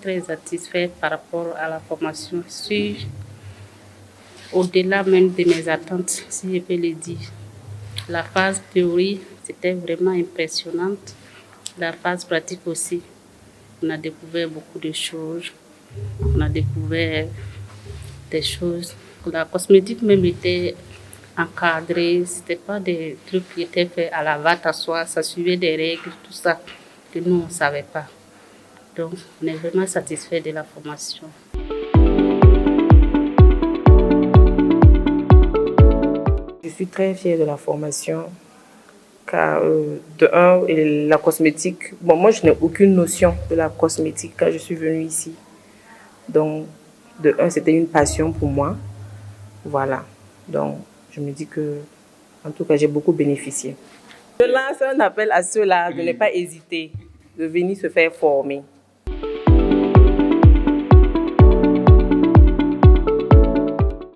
Très satisfaite par rapport à la formation. Je suis au-delà même de mes attentes, si je peux le dire. La phase théorie, c'était vraiment impressionnante. La phase pratique aussi. On a découvert beaucoup de choses. On a découvert des choses. La cosmétique même était encadrée. C'était pas des trucs qui étaient faits à la va-t'asseoir. Ça suivait des règles, tout ça, que nous, on ne savait pas. Donc, on est vraiment satisfait de la formation. Je suis très fière de la formation car de un, la cosmétique, bon, moi je n'ai aucune notion de la cosmétique quand je suis venue ici. Donc, de un, c'était une passion pour moi. Voilà. Donc, je me dis que, en tout cas, j'ai beaucoup bénéficié. Je lance un appel à ceux-là de ne pas hésiter, de venir se faire former.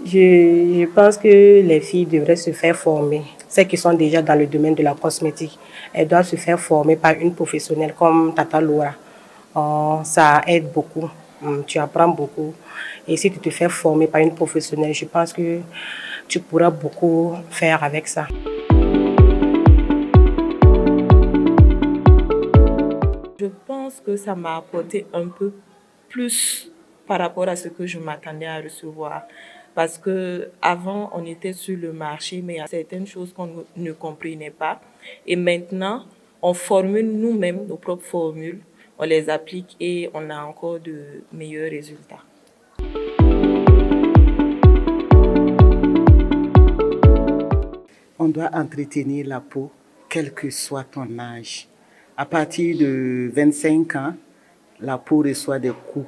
Je pense que les filles devraient se faire former. Celles qui sont déjà dans le domaine de la cosmétique, elles doivent se faire former par une professionnelle comme Tata Laura. Ça aide beaucoup, tu apprends beaucoup. Et si tu te fais former par une professionnelle, je pense que tu pourras beaucoup faire avec ça. Je pense que ça m'a apporté un peu plus par rapport à ce que je m'attendais à recevoir. Parce qu'avant, on était sur le marché, mais il y a certaines choses qu'on ne comprenait pas. Et maintenant, on formule nous-mêmes nos propres formules, on les applique et on a encore de meilleurs résultats. On doit entretenir la peau, quel que soit ton âge. À partir de 25 ans, la peau reçoit des coups.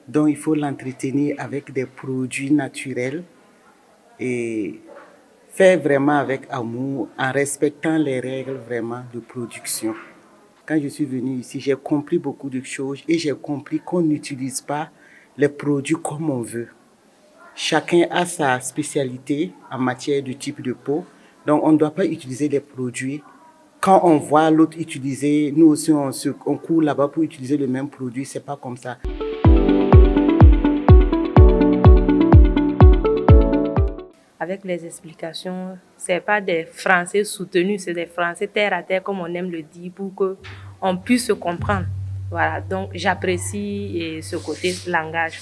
Donc, il faut l'entretenir avec des produits naturels et faire vraiment avec amour en respectant les règles vraiment de production. Quand je suis venue ici, j'ai compris beaucoup de choses et j'ai compris qu'on n'utilise pas les produits comme on veut. Chacun a sa spécialité en matière de type de peau. Donc, on ne doit pas utiliser les produits. Quand on voit l'autre utiliser, nous aussi, on court là-bas pour utiliser le même produit. Ce n'est pas comme ça. Avec les explications, ce n'est pas des Français soutenus, c'est des Français terre à terre, comme on aime le dire, pour qu'on puisse se comprendre. Voilà, donc j'apprécie ce côté langage.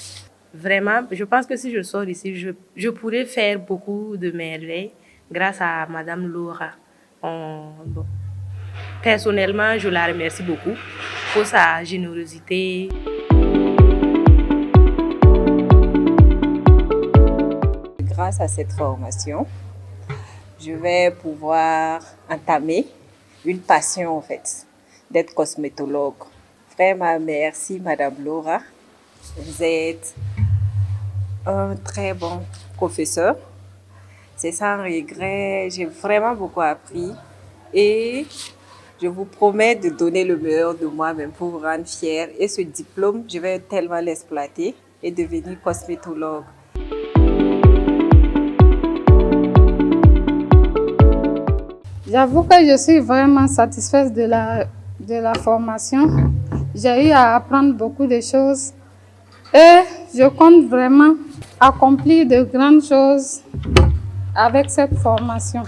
Vraiment, je pense que si je sors d'ici, je pourrais faire beaucoup de merveilles grâce à Madame Laura. Bon. Personnellement, je la remercie beaucoup pour sa générosité. Grâce à cette formation, je vais pouvoir entamer une passion en fait, d'être cosmétologue. Vraiment, merci Madame Laura. Vous êtes un très bon professeur. C'est sans regret, j'ai vraiment beaucoup appris et je vous promets de donner le meilleur de moi-même pour vous rendre fière. Et ce diplôme, je vais tellement l'exploiter et devenir cosmétologue. J'avoue que je suis vraiment satisfaite de la formation. J'ai eu à apprendre beaucoup de choses et je compte vraiment accomplir de grandes choses avec cette formation.